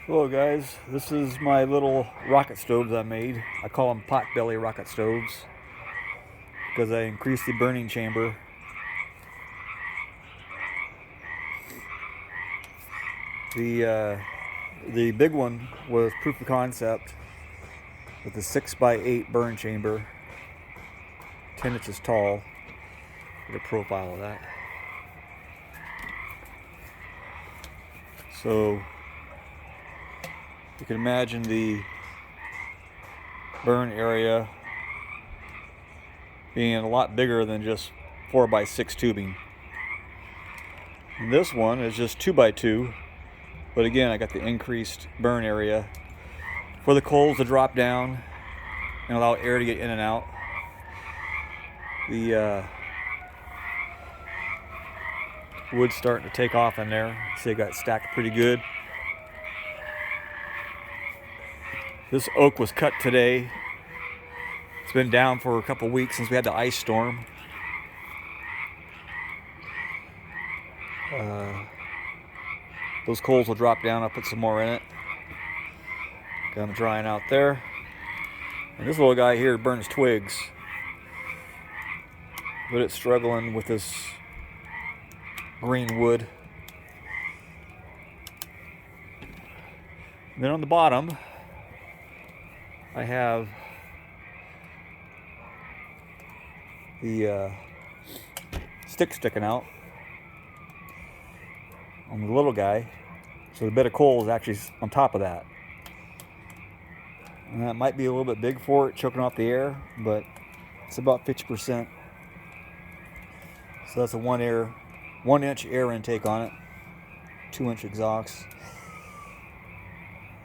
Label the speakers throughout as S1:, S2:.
S1: Hello guys, this is my little rocket stoves I made. I call them Potbelly rocket stoves because I increased the burning chamber. The big one was proof of concept with a 6x8 burn chamber, 10 inches tall. Get a profile of that. So you can imagine the burn area being a lot bigger than just 4x6 tubing. And this one is just 2x2, but again I got the increased burn area for the coals to drop down and allow air to get in and out. The wood's starting to take off in there. See, I got it stacked pretty good. This oak was cut today. It's been down for a couple weeks since we had the ice storm. Those coals will drop down. I'll put some more in it. Got them drying out there. And this little guy here burns twigs, but it's struggling with this green wood. And then on the bottom, I have the stick sticking out on the little guy. So the bed of coal is actually on top of that. And that might be a little bit big for it, choking off the air, but it's about 50%. So that's a 1 inch air intake on it, 2-inch exhaust.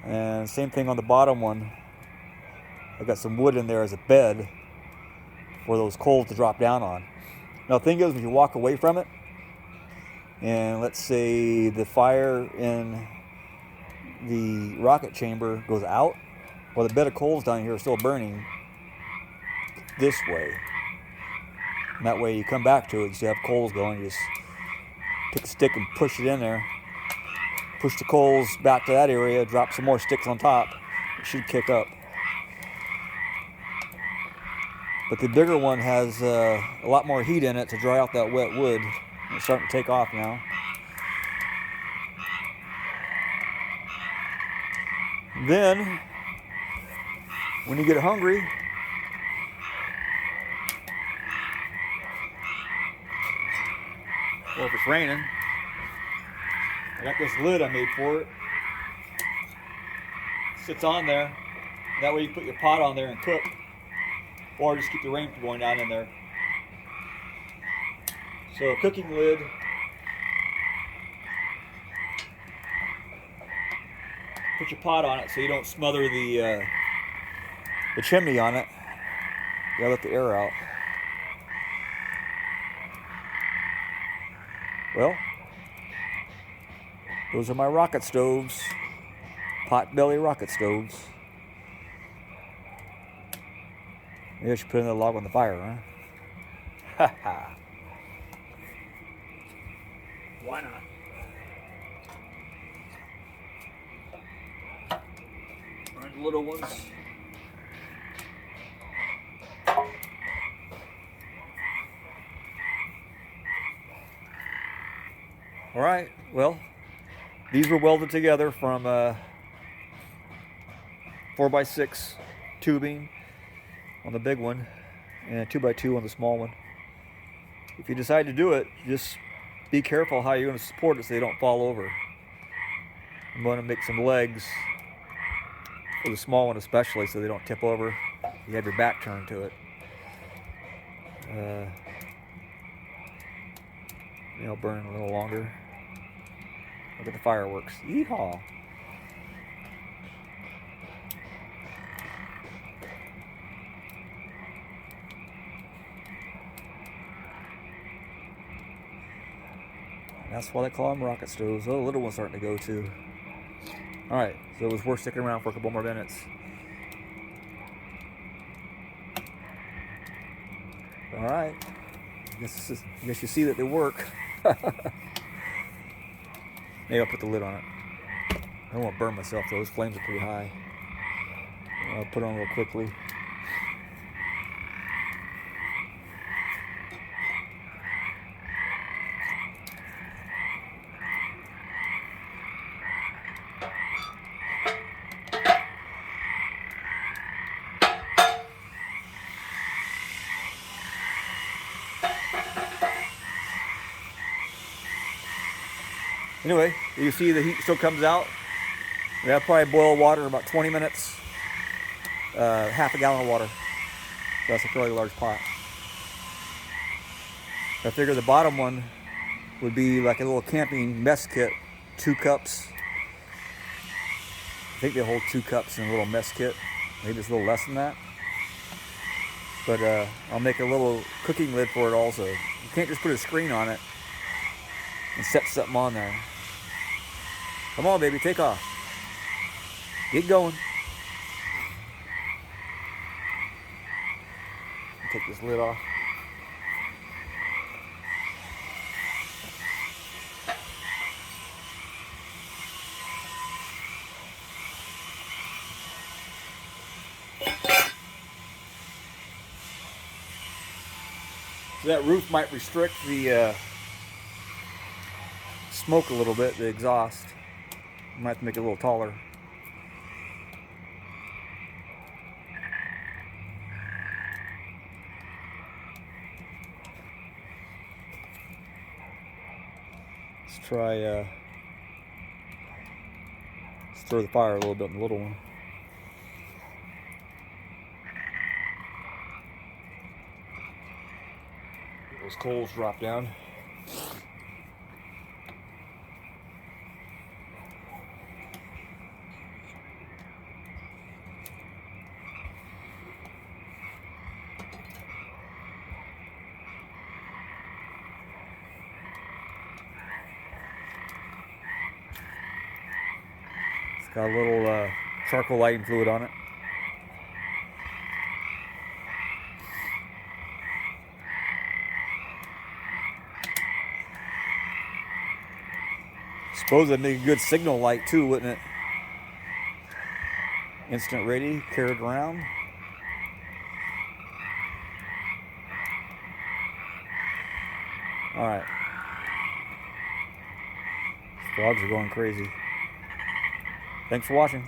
S1: And same thing on the bottom one. I've got some wood in there as a bed for those coals to drop down on. Now the thing is, when you walk away from it, and let's say the fire in the rocket chamber goes out, well, the bed of coals down here is still burning this way. And that way you come back to it, you still have coals going, you just take a stick and push it in there. Push the coals back to that area, drop some more sticks on top, it should kick up. But the bigger one has a lot more heat in it to dry out that wet wood. It's starting to take off now. Then, when you get hungry, or if it's raining, I got this lid I made for it. It sits on there. That way you put your pot on there and cook. Or just keep the rain from going down in there. So a cooking lid. Put your pot on it so you don't smother the chimney on it. You gotta let the air out. Well, those are my rocket stoves. Potbelly rocket stoves. Maybe I should put another log on the fire, huh? Ha ha. Why not? Alright, the little ones. Alright, well, these were welded together from 4x6 tubing on the big one and 2x2 on the small one. If you decide to do it, just be careful how you're going to support it so they don't fall over. I'm going to make some legs for the small one especially so they don't tip over. You have your back turned to it. They'll burn a little longer. Look at the fireworks. Yeehaw! That's why they call them rocket stoves. Oh, the little one's starting to go too. Alright, so it was worth sticking around for a couple more minutes. Alright. I guess you see that they work. Maybe I'll put the lid on it. I don't want to burn myself. Those flames are pretty high. I'll put it on real quickly. Anyway, you see the heat still comes out. That'll probably boil water in about 20 minutes. Half a gallon of water. So that's a fairly large pot. I figure the bottom one would be like a little camping mess kit. 2 cups. I think they hold 2 cups in a little mess kit. Maybe it's a little less than that. But I'll make a little cooking lid for it also. You can't just put a screen on it and set something on there. Come on, baby, take off. Get going. Take this lid off. So that roof might restrict the smoke a little bit, the exhaust. Might have to make it a little taller. Let's try stir the fire a little bit in the little one. Those coals drop down. It's got a little charcoal lighting fluid on it. Suppose that'd make a good signal light too, wouldn't it? Instant ready, carried around. All right. These frogs are going crazy. Thanks for watching.